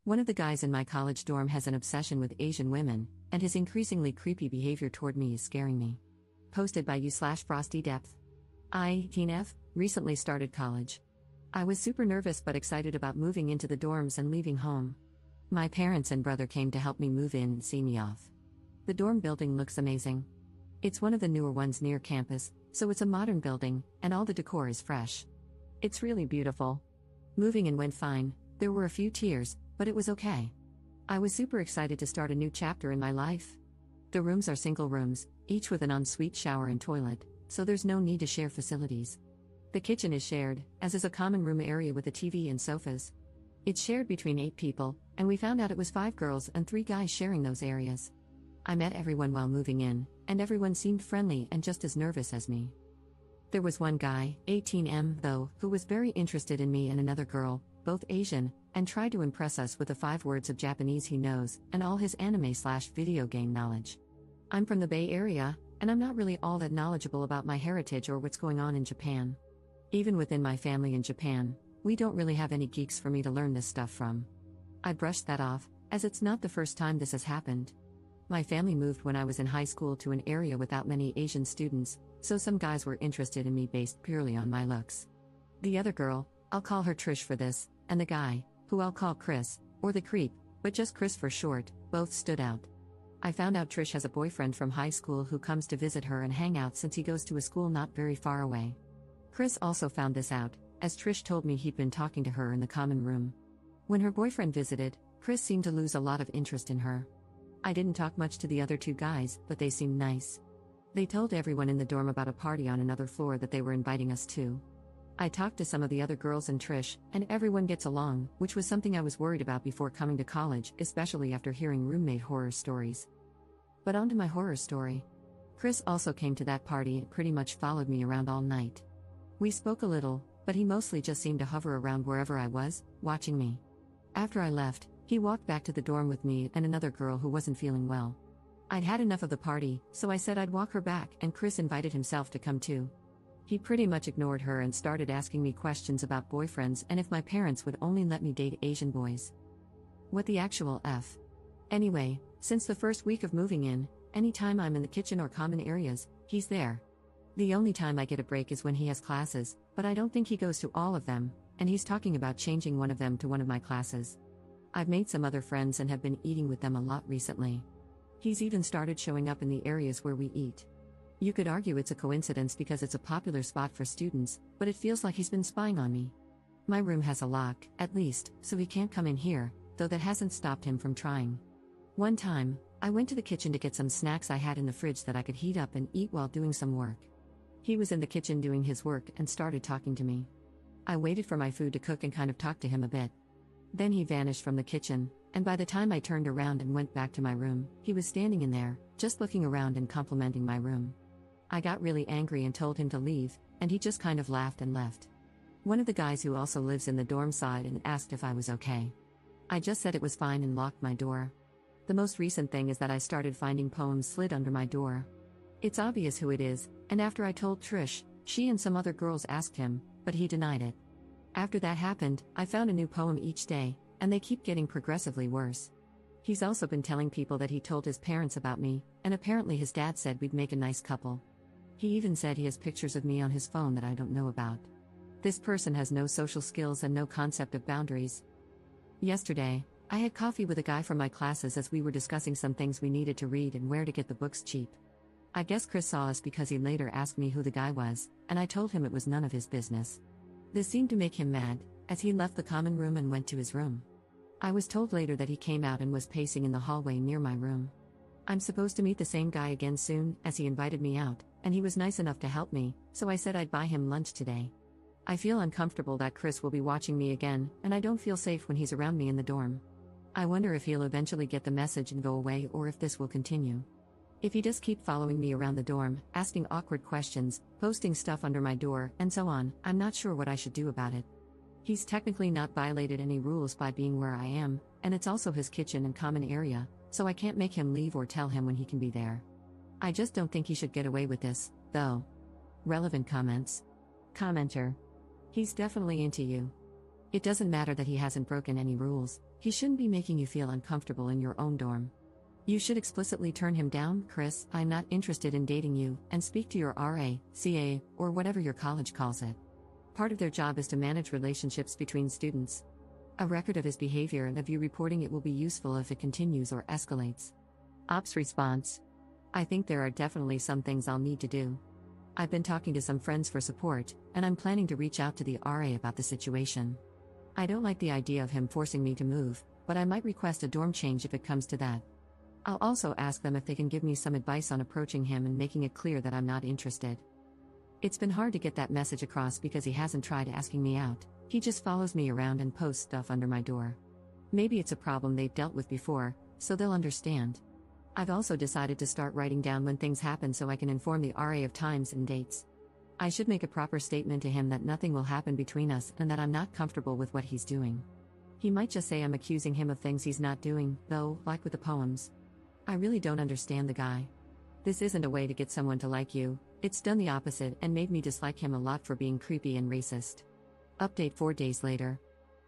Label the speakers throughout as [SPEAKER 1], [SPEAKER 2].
[SPEAKER 1] One of the guys in my college dorm has an obsession with Asian women, and his increasingly creepy behavior toward me is scaring me. Posted by u/FrostyDepth. I, teen F, recently started college. I was super nervous but excited about moving into the dorms and leaving home. My parents and brother came to help me move in and see me off. The dorm building looks amazing. It's one of the newer ones near campus, so it's a modern building, and all the decor is fresh. It's really beautiful. Moving in went fine, there were a few tears, but it was okay. I was super excited to start a new chapter in my life. The rooms are single rooms, each with an ensuite shower and toilet, so there's no need to share facilities. The kitchen is shared, as is a common room area with a TV and sofas. It's shared between 8 people, and we found out it was 5 girls and 3 guys sharing those areas. I met everyone while moving in, and everyone seemed friendly and just as nervous as me. There was one guy, 18M though, who was very interested in me and another girl, both Asian, and tried to impress us with the 5 words of Japanese he knows, and all his anime/video game knowledge. I'm from the Bay Area, and I'm not really all that knowledgeable about my heritage or what's going on in Japan. Even within my family in Japan, we don't really have any geeks for me to learn this stuff from. I brushed that off, as it's not the first time this has happened. My family moved when I was in high school to an area without many Asian students, so some guys were interested in me based purely on my looks. The other girl, I'll call her Trish for this, and the guy, who I'll call Chris, or the creep, but just Chris for short, both stood out. I found out Trish has a boyfriend from high school who comes to visit her and hang out since he goes to a school not very far away. Chris also found this out, as Trish told me he'd been talking to her in the common room. When her boyfriend visited, Chris seemed to lose a lot of interest in her. I didn't talk much to the other 2 guys, but they seemed nice. They told everyone in the dorm about a party on another floor that they were inviting us to. I talked to some of the other girls and Trish, and everyone gets along, which was something I was worried about before coming to college, especially after hearing roommate horror stories. But on to my horror story. Chris also came to that party and pretty much followed me around all night. We spoke a little, but he mostly just seemed to hover around wherever I was, watching me. After I left, he walked back to the dorm with me and another girl who wasn't feeling well. I'd had enough of the party, so I said I'd walk her back, and Chris invited himself to come too. He pretty much ignored her and started asking me questions about boyfriends and if my parents would only let me date Asian boys. What the actual F? Anyway, since the first week of moving in, anytime I'm in the kitchen or common areas, he's there. The only time I get a break is when he has classes, but I don't think he goes to all of them, and he's talking about changing one of them to one of my classes. I've made some other friends and have been eating with them a lot recently. He's even started showing up in the areas where we eat. You could argue it's a coincidence because it's a popular spot for students, but it feels like he's been spying on me. My room has a lock, at least, so he can't come in here, though that hasn't stopped him from trying. One time, I went to the kitchen to get some snacks I had in the fridge that I could heat up and eat while doing some work. He was in the kitchen doing his work and started talking to me. I waited for my food to cook and kind of talked to him a bit. Then he vanished from the kitchen, and by the time I turned around and went back to my room, he was standing in there, just looking around and complimenting my room. I got really angry and told him to leave, and he just kind of laughed and left. One of the guys who also lives in the dorm side and asked if I was okay. I just said it was fine and locked my door. The most recent thing is that I started finding poems slid under my door. It's obvious who it is, and after I told Trish, she and some other girls asked him, but he denied it. After that happened, I found a new poem each day, and they keep getting progressively worse. He's also been telling people that he told his parents about me, and apparently his dad said we'd make a nice couple. He even said he has pictures of me on his phone that I don't know about. This person has no social skills and no concept of boundaries. Yesterday, I had coffee with a guy from my classes as we were discussing some things we needed to read and where to get the books cheap. I guess Chris saw us because he later asked me who the guy was, and I told him it was none of his business. This seemed to make him mad, as he left the common room and went to his room. I was told later that he came out and was pacing in the hallway near my room. I'm supposed to meet the same guy again soon, as he invited me out, and he was nice enough to help me, so I said I'd buy him lunch today. I feel uncomfortable that Chris will be watching me again, and I don't feel safe when he's around me in the dorm. I wonder if he'll eventually get the message and go away or if this will continue. If he does keep following me around the dorm, asking awkward questions, posting stuff under my door, and so on, I'm not sure what I should do about it. He's technically not violated any rules by being where I am, and it's also his kitchen and common area, so I can't make him leave or tell him when he can be there. I just don't think he should get away with this, though. Relevant comments. Commenter. He's definitely into you. It doesn't matter that he hasn't broken any rules, He shouldn't be making you feel uncomfortable in your own dorm. You should explicitly turn him down. Chris, I'm not interested in dating you, and speak to your RA, CA, or whatever your college calls it. Part of their job is to manage relationships between students. A record of his behavior and of you reporting it will be useful if it continues or escalates. Ops response. I think there are definitely some things I'll need to do. I've been talking to some friends for support, and I'm planning to reach out to the RA about the situation. I don't like the idea of him forcing me to move, but I might request a dorm change if it comes to that. I'll also ask them if they can give me some advice on approaching him and making it clear that I'm not interested. It's been hard to get that message across because he hasn't tried asking me out, he just follows me around and posts stuff under my door. Maybe it's a problem they've dealt with before, so they'll understand. I've also decided to start writing down when things happen so I can inform the RA of times and dates. I should make a proper statement to him that nothing will happen between us and that I'm not comfortable with what he's doing. He might just say I'm accusing him of things he's not doing, though, like with the poems. I really don't understand the guy. This isn't a way to get someone to like you, it's done the opposite and made me dislike him a lot for being creepy and racist. Update 4 days later.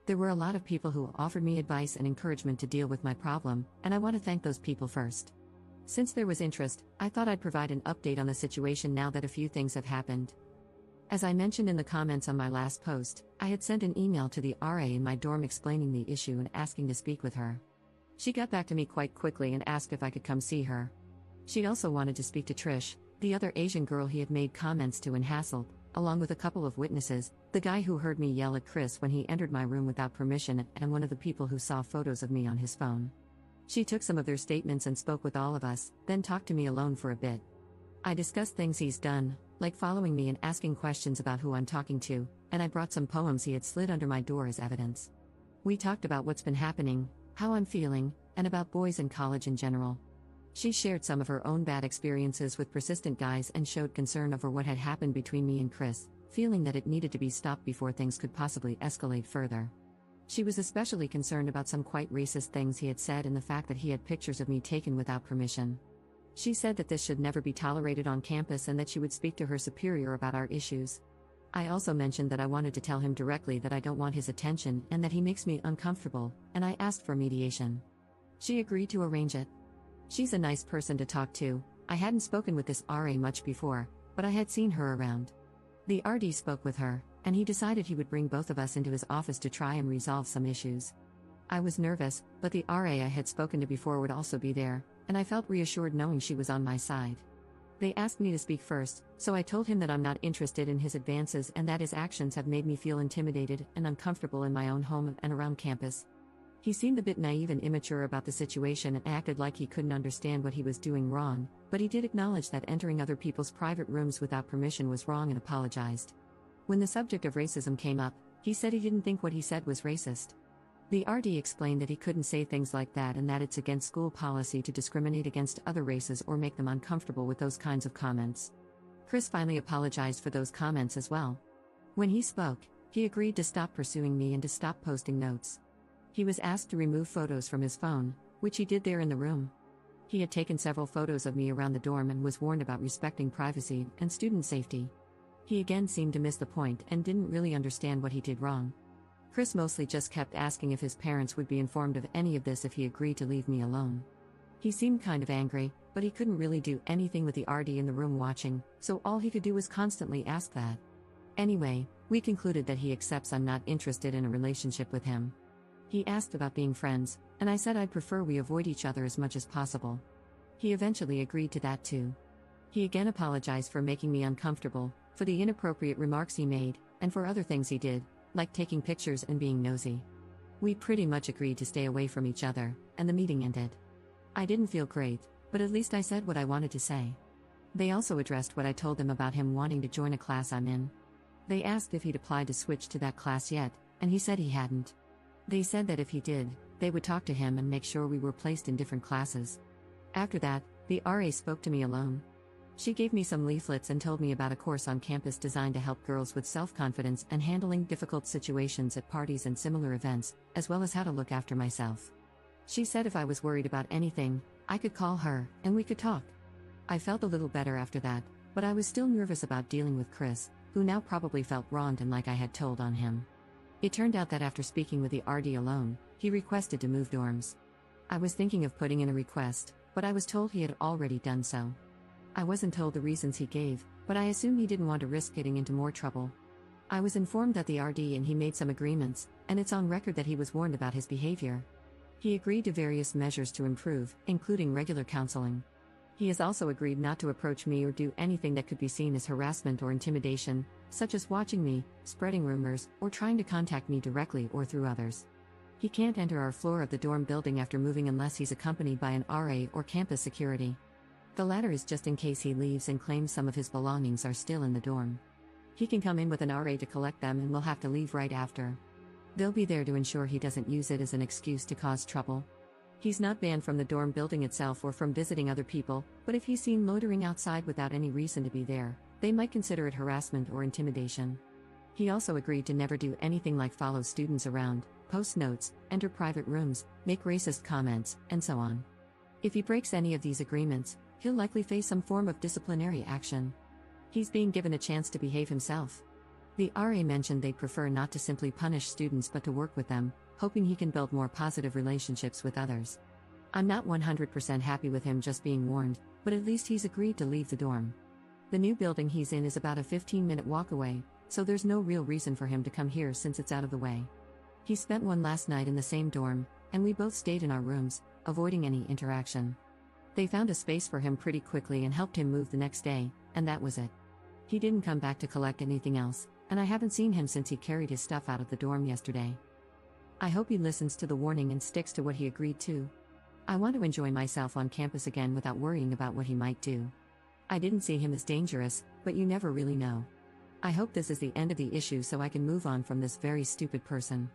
[SPEAKER 1] There were a lot of people who offered me advice and encouragement to deal with my problem, and I want to thank those people first. Since there was interest, I thought I'd provide an update on the situation now that a few things have happened. As I mentioned in the comments on my last post, I had sent an email to the RA in my dorm explaining the issue and asking to speak with her. She got back to me quite quickly and asked if I could come see her. She also wanted to speak to Trish, the other Asian girl he had made comments to and hassled, along with a couple of witnesses, the guy who heard me yell at Chris when he entered my room without permission and one of the people who saw photos of me on his phone. She took some of their statements and spoke with all of us, then talked to me alone for a bit. I discussed things he's done, like following me and asking questions about who I'm talking to, and I brought some poems he had slid under my door as evidence. We talked about what's been happening, how I'm feeling, and about boys in college in general. She shared some of her own bad experiences with persistent guys and showed concern over what had happened between me and Chris, feeling that it needed to be stopped before things could possibly escalate further. She was especially concerned about some quite racist things he had said and the fact that he had pictures of me taken without permission. She said that this should never be tolerated on campus and that she would speak to her superior about our issues. I also mentioned that I wanted to tell him directly that I don't want his attention and that he makes me uncomfortable, and I asked for mediation. She agreed to arrange it. She's a nice person to talk to. I hadn't spoken with this RA much before, but I had seen her around. The RD spoke with her, and he decided he would bring both of us into his office to try and resolve some issues. I was nervous, but the RA I had spoken to before would also be there, and I felt reassured knowing she was on my side. They asked me to speak first, so I told him that I'm not interested in his advances and that his actions have made me feel intimidated and uncomfortable in my own home and around campus. He seemed a bit naive and immature about the situation and acted like he couldn't understand what he was doing wrong, but he did acknowledge that entering other people's private rooms without permission was wrong and apologized. When the subject of racism came up, he said he didn't think what he said was racist. The RD explained that he couldn't say things like that and that it's against school policy to discriminate against other races or make them uncomfortable with those kinds of comments. Chris finally apologized for those comments as well. When he spoke, he agreed to stop pursuing me and to stop posting notes. He was asked to remove photos from his phone, which he did there in the room. He had taken several photos of me around the dorm and was warned about respecting privacy and student safety. He again seemed to miss the point and didn't really understand what he did wrong. Chris mostly just kept asking if his parents would be informed of any of this if he agreed to leave me alone. He seemed kind of angry, but he couldn't really do anything with the RD in the room watching, so all he could do was constantly ask that. Anyway, we concluded that he accepts I'm not interested in a relationship with him. He asked about being friends, and I said I'd prefer we avoid each other as much as possible. He eventually agreed to that too. He again apologized for making me uncomfortable, for the inappropriate remarks he made, and for other things he did, like taking pictures and being nosy. We pretty much agreed to stay away from each other, and the meeting ended. I didn't feel great, but at least I said what I wanted to say. They also addressed what I told them about him wanting to join a class I'm in. They asked if he'd applied to switch to that class yet, and he said he hadn't. They said that if he did, they would talk to him and make sure we were placed in different classes. After that, the RA spoke to me alone. She gave me some leaflets and told me about a course on campus designed to help girls with self-confidence and handling difficult situations at parties and similar events, as well as how to look after myself. She said if I was worried about anything, I could call her, and we could talk. I felt a little better after that, but I was still nervous about dealing with Chris, who now probably felt wronged and like I had told on him. It turned out that after speaking with the RD alone, He requested to move dorms. I was thinking of putting in a request, but I was told he had already done so. I wasn't told the reasons he gave, but I assume he didn't want to risk getting into more trouble. I was informed that the RD and he made some agreements, and it's on record that he was warned about his behavior. He agreed to various measures to improve, including regular counseling. He has also agreed not to approach me or do anything that could be seen as harassment or intimidation, such as watching me, spreading rumors, or trying to contact me directly or through others. He can't enter our floor of the dorm building after moving unless he's accompanied by an RA or campus security. The latter is just in case he leaves and claims some of his belongings are still in the dorm. He can come in with an RA to collect them and will have to leave right after. They'll be there to ensure he doesn't use it as an excuse to cause trouble. He's not banned from the dorm building itself or from visiting other people, but if he's seen loitering outside without any reason to be there, they might consider it harassment or intimidation. He also agreed to never do anything like follow students around, post notes, enter private rooms, make racist comments, and so on. If he breaks any of these agreements, he'll likely face some form of disciplinary action. He's being given a chance to behave himself. The RA mentioned they'd prefer not to simply punish students but to work with them, hoping he can build more positive relationships with others. I'm not 100% happy with him just being warned, but at least he's agreed to leave the dorm. The new building he's in is about a 15-minute walk away, so there's no real reason for him to come here since it's out of the way. He spent one last night in the same dorm, and we both stayed in our rooms, avoiding any interaction. They found a space for him pretty quickly and helped him move the next day, and that was it. He didn't come back to collect anything else, and I haven't seen him since he carried his stuff out of the dorm yesterday. I hope he listens to the warning and sticks to what he agreed to. I want to enjoy myself on campus again without worrying about what he might do. I didn't see him as dangerous, but you never really know. I hope this is the end of the issue so I can move on from this very stupid person.